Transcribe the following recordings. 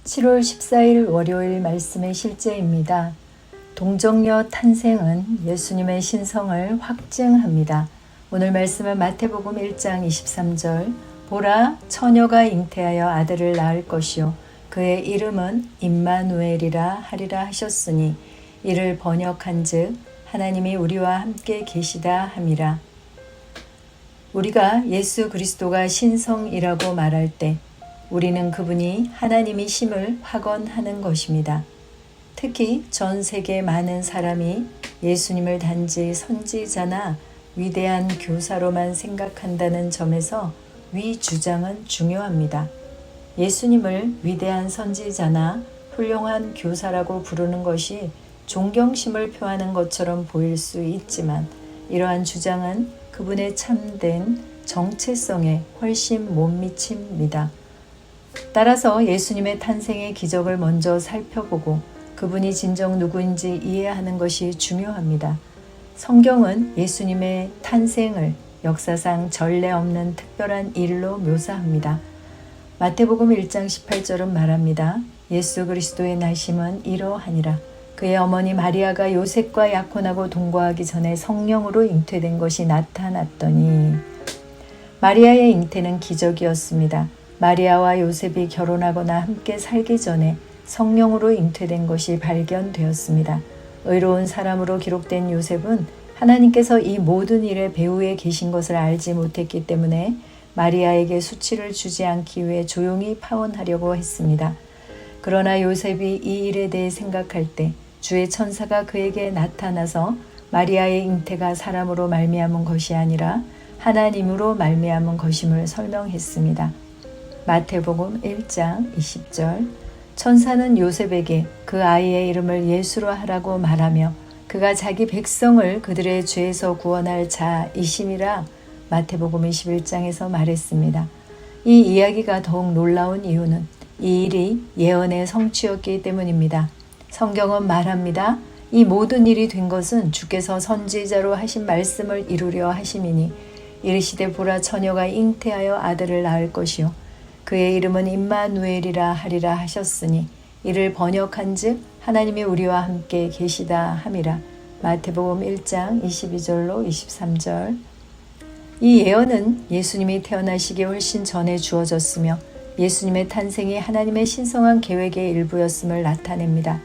7월 14일 월요일 말씀의 실제입니다. 동정녀 탄생은 예수님의 신성을 확증합니다. 오늘 말씀은 마태복음 1장 23절 보라 처녀가 잉태하여 아들을 낳을 것이요 그의 이름은 임마누엘이라 하리라 하셨으니 이를 번역한즉 하나님이 우리와 함께 계시다 함이라. 우리가 예수 그리스도가 신성이라고 말할 때 우리는 그분이 하나님이심을 확언하는 것입니다. 특히 전 세계 많은 사람이 예수님을 단지 선지자나 위대한 교사로만 생각한다는 점에서 위 주장은 중요합니다. 예수님을 위대한 선지자나 훌륭한 교사라고 부르는 것이 존경심을 표하는 것처럼 보일 수 있지만 이러한 주장은 그분의 참된 정체성에 훨씬 못 미칩니다. 따라서 예수님의 탄생의 기적을 먼저 살펴보고 그분이 진정 누구인지 이해하는 것이 중요합니다. 성경은 예수님의 탄생을 역사상 전례 없는 특별한 일로 묘사합니다. 마태복음 1장 18절은 말합니다. 예수 그리스도의 나심은 이러하니라. 그의 어머니 마리아가 요셉과 약혼하고 동거하기 전에 성령으로 잉태된 것이 나타났더니 마리아의 잉태는 기적이었습니다. 마리아와 요셉이 결혼하거나 함께 살기 전에 성령으로 잉태된 것이 발견되었습니다. 의로운 사람으로 기록된 요셉은 하나님께서 이 모든 일의 배후에 계신 것을 알지 못했기 때문에 마리아에게 수치를 주지 않기 위해 조용히 파혼하려고 했습니다. 그러나 요셉이 이 일에 대해 생각할 때 주의 천사가 그에게 나타나서 마리아의 잉태가 사람으로 말미암은 것이 아니라 하나님으로 말미암은 것임을 설명했습니다. 마태복음 1장 20절 천사는 요셉에게 그 아이의 이름을 예수로 하라고 말하며 그가 자기 백성을 그들의 죄에서 구원할 자이심이라 마태복음 21장에서 말했습니다. 이 이야기가 더욱 놀라운 이유는 이 일이 예언의 성취였기 때문입니다. 성경은 말합니다. 이 모든 일이 된 것은 주께서 선지자로 하신 말씀을 이루려 하심이니 이르시되 보라 처녀가 잉태하여 아들을 낳을 것이요 그의 이름은 임마누엘이라 하리라 하셨으니 이를 번역한즉 하나님이 우리와 함께 계시다 함이라. 마태복음 1장 22절로 23절 이 예언은 예수님이 태어나시기 훨씬 전에 주어졌으며 예수님의 탄생이 하나님의 신성한 계획의 일부였음을 나타냅니다.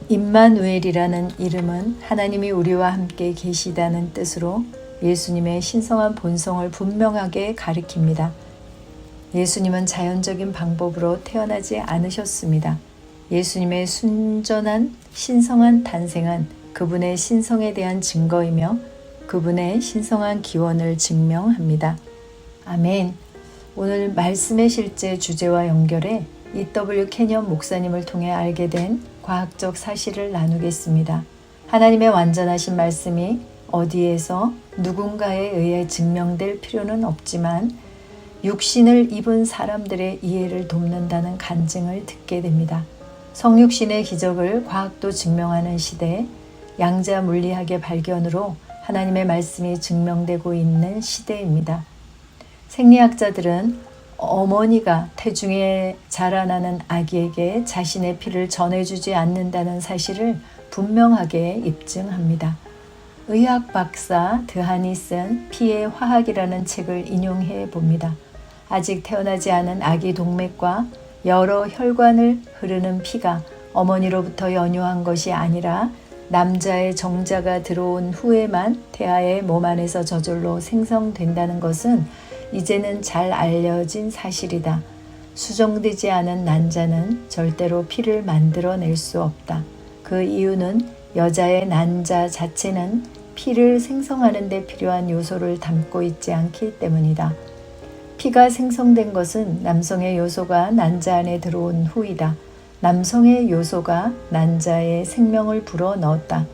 임마누엘이라는 이름은 하나님이 우리와 함께 계시다는 뜻으로 예수님의 신성한 본성을 분명하게 가리킵니다. 예수님은 자연적인 방법으로 태어나지 않으셨습니다. 예수님의 순전한 신성한 탄생은 그분의 신성에 대한 증거이며 그분의 신성한 기원을 증명합니다. 아멘. 오늘 말씀의 실제 주제와 연결해 E.W. 케니언 목사님을 통해 알게 된 과학적 사실을 나누겠습니다. 하나님의 완전하신 말씀이 어디에서 누군가에 의해 증명될 필요는 없지만 육신을 입은 사람들의 이해를 돕는다는 간증을 듣게 됩니다. 성육신의 기적을 과학도 증명하는 시대에 양자 물리학의 발견으로 하나님의 말씀이 증명되고 있는 시대입니다. 생리학자들은 어머니가 태중에 자라나는 아기에게 자신의 피를 전해주지 않는다는 사실을 분명하게 입증합니다. 의학 박사 드한이 쓴 피의 화학이라는 책을 인용해 봅니다. 아직 태어나지 않은 아기 동맥과 여러 혈관을 흐르는 피가 어머니로부터 연유한 것이 아니라 남자의 정자가 들어온 후에만 태아의 몸 안에서 저절로 생성된다는 것은 이제는 잘 알려진 사실이다. 수정되지 않은 난자는 절대로 피를 만들어낼 수 없다. 그 이유는 여자의 난자 자체는 피를 생성하는 데 필요한 요소를 담고 있지 않기 때문이다. 피가 생성된 것은 남성의 요소가 난자 안에 들어온 후이다. 남성의 요소가 난자의 생명을 불어넣었다.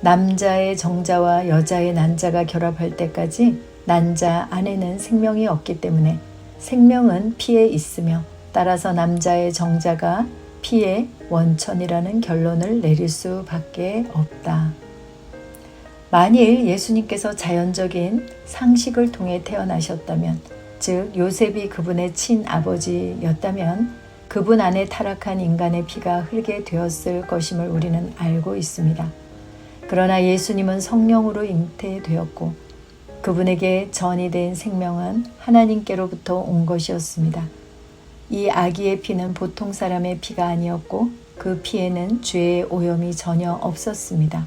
남자의 정자와 여자의 난자가 결합할 때까지 난자 안에는 생명이 없기 때문에 생명은 피에 있으며 따라서 남자의 정자가 피의 원천이라는 결론을 내릴 수밖에 없다. 만일 예수님께서 자연적인 상식을 통해 태어나셨다면 즉 요셉이 그분의 친아버지였다면 그분 안에 타락한 인간의 피가 흐르게 되었을 것임을 우리는 알고 있습니다. 그러나 예수님은 성령으로 잉태되었고 그분에게 전이 된 생명은 하나님께로부터 온 것이었습니다. 이 아기의 피는 보통 사람의 피가 아니었고 그 피에는 죄의 오염이 전혀 없었습니다.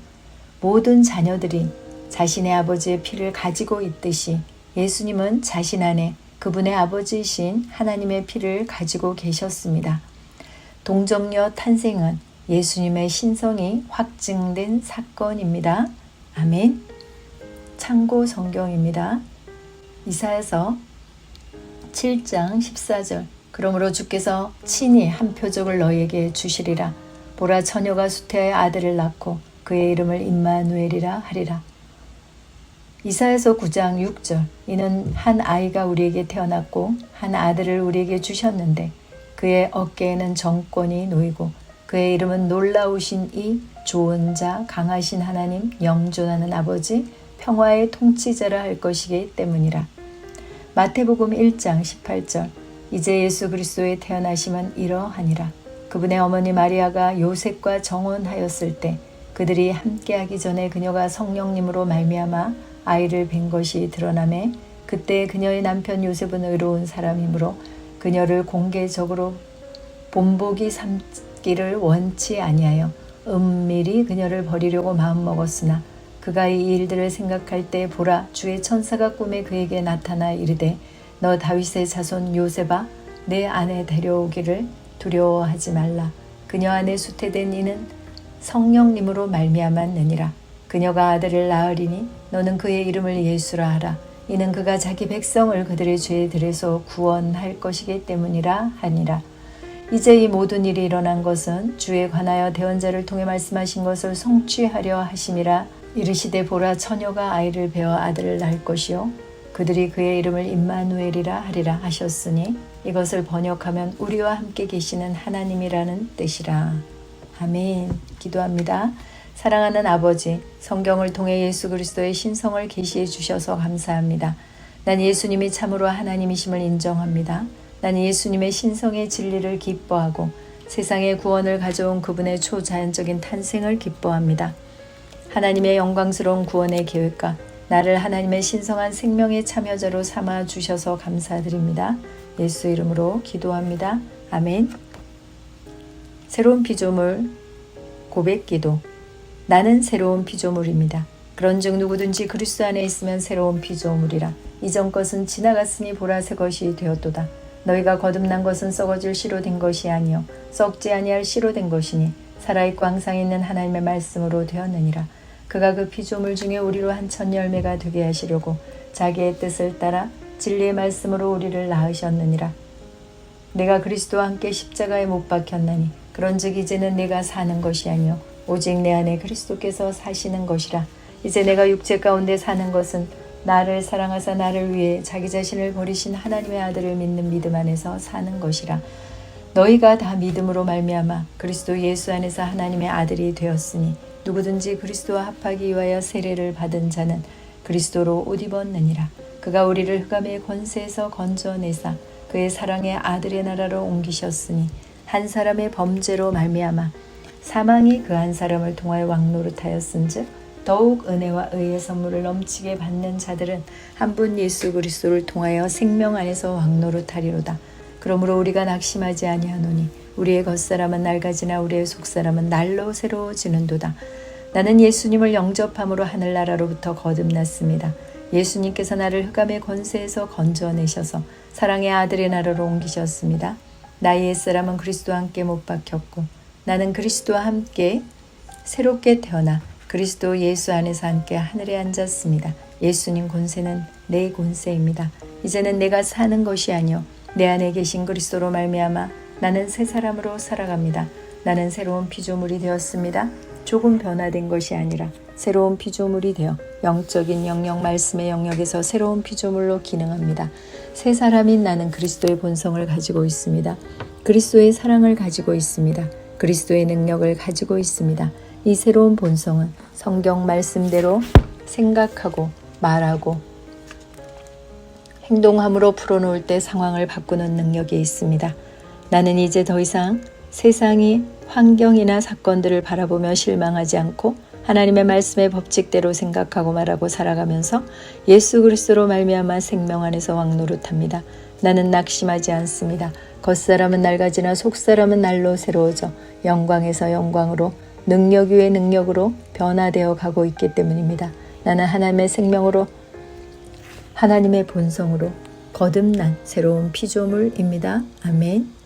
모든 자녀들이 자신의 아버지의 피를 가지고 있듯이 예수님은 자신 안에 그분의 아버지이신 하나님의 피를 가지고 계셨습니다. 동정녀 탄생은 예수님의 신성이 확증된 사건입니다. 아멘. 참고 성경입니다. 이사야서 7장 14절. 그러므로 주께서 친히 한 표적을 너희에게 주시리라. 보라, 처녀가 수태하여 아들을 낳고 그의 이름을 임마누엘이라 하리라. 이사야서 9장 6절. 이는 한 아이가 우리에게 태어났고 한 아들을 우리에게 주셨는데 그의 어깨에는 정권이 놓이고 그의 이름은 놀라우신 이, 좋은 자, 강하신 하나님, 영존하는 아버지, 평화의 통치자라 할 것이기 때문이라. 마태복음 1장 18절. 이제 예수 그리스도의 태어나심은 이러하니라. 그분의 어머니 마리아가 요셉과 정혼하였을 때 그들이 함께하기 전에 그녀가 성령님으로 말미암아 아이를 뵌 것이 드러나매 그때 그녀의 남편 요셉은 의로운 사람이므로 그녀를 공개적으로 본보기 삼기를 원치 아니하여 은밀히 그녀를 버리려고 마음먹었으나 그가 이 일들을 생각할 때 보라, 주의 천사가 꿈에 그에게 나타나 이르되 너 다윗의 자손 요셉아, 내 안에 데려오기를 두려워하지 말라. 그녀 안에 수태된 이는 성령님으로 말미암았느니라. 그녀가 아들을 낳으리니 너는 그의 이름을 예수라 하라. 이는 그가 자기 백성을 그들의 죄들에서 구원할 것이기 때문이라 하니라. 이제 이 모든 일이 일어난 것은 주에 관하여 대언자를 통해 말씀하신 것을 성취하려 하심이라. 이르시되 보라, 처녀가 아이를 베어 아들을 낳을 것이요 그들이 그의 이름을 임마누엘이라 하리라 하셨으니 이것을 번역하면 우리와 함께 계시는 하나님이라는 뜻이라. 아멘. 기도합니다. 사랑하는 아버지, 성경을 통해 예수 그리스도의 신성을 계시해 주셔서 감사합니다. 난 예수님이 참으로 하나님이심을 인정합니다. 난 예수님의 신성의 진리를 기뻐하고 세상의 구원을 가져온 그분의 초자연적인 탄생을 기뻐합니다. 하나님의 영광스러운 구원의 계획과 나를 하나님의 신성한 생명의 참여자로 삼아 주셔서 감사드립니다. 예수 이름으로 기도합니다. 아멘. 새로운 피조물 고백기도. 나는 새로운 피조물입니다. 그런즉 누구든지 그리스도 안에 있으면 새로운 피조물이라. 이전 것은 지나갔으니 보라, 새 것이 되었도다. 너희가 거듭난 것은 썩어질 씨로 된 것이 아니요 썩지 아니할 씨로 된 것이니 살아있고 항상 있는 하나님의 말씀으로 되었느니라. 그가 그 피조물 중에 우리로 한 천 열매가 되게 하시려고 자기의 뜻을 따라 진리의 말씀으로 우리를 낳으셨느니라. 내가 그리스도와 함께 십자가에 못 박혔나니 그런즉 이제는 내가 사는 것이 아니요 오직 내 안에 그리스도께서 사시는 것이라. 이제 내가 육체 가운데 사는 것은 나를 사랑하사 나를 위해 자기 자신을 버리신 하나님의 아들을 믿는 믿음 안에서 사는 것이라. 너희가 다 믿음으로 말미암아 그리스도 예수 안에서 하나님의 아들이 되었으니 누구든지 그리스도와 합하기 위하여 세례를 받은 자는 그리스도로 옷 입었느니라. 그가 우리를 흑암의 권세에서 건져내사 그의 사랑의 아들의 나라로 옮기셨으니 한 사람의 범죄로 말미암아 사망이 그 한 사람을 통하여 왕노릇하였은즉 더욱 은혜와 의의 선물을 넘치게 받는 자들은 한 분 예수 그리스도를 통하여 생명 안에서 왕노릇하리로다. 그러므로 우리가 낙심하지 아니하노니 우리의 겉사람은 낡아지나 우리의 속사람은 날로 새로워지는도다. 나는 예수님을 영접함으로 하늘나라로부터 거듭났습니다. 예수님께서 나를 흑암의 권세에서 건져내셔서 사랑의 아들의 나라로 옮기셨습니다. 나의 옛사람은 그리스도와 함께 못 박혔고 나는 그리스도와 함께 새롭게 태어나 그리스도 예수 안에서 함께 하늘에 앉았습니다. 예수님 권세는 내 권세입니다. 이제는 내가 사는 것이 아니요 내 안에 계신 그리스도로 말미암아 나는 새 사람으로 살아갑니다. 나는 새로운 피조물이 되었습니다. 조금 변화된 것이 아니라 새로운 피조물이 되어 영적인 영역 말씀의 영역에서 새로운 피조물로 기능합니다. 새 사람인 나는 그리스도의 본성을 가지고 있습니다. 그리스도의 사랑을 가지고 있습니다. 그리스도의 능력을 가지고 있습니다. 이 새로운 본성은 성경 말씀대로 생각하고 말하고 행동함으로 풀어놓을 때 상황을 바꾸는 능력이 있습니다. 나는 이제 더 이상 세상이 환경이나 사건들을 바라보며 실망하지 않고 하나님의 말씀의 법칙대로 생각하고 말하고 살아가면서 예수 그리스도로 말미암아 생명 안에서 왕노릇합니다. 나는 낙심하지 않습니다. 겉사람은 낡아지나 속사람은 날로 새로워져 영광에서 영광으로 능력 위에 능력으로 변화되어 가고 있기 때문입니다. 나는 하나님의 생명으로 하나님의 본성으로 거듭난 새로운 피조물입니다. 아멘.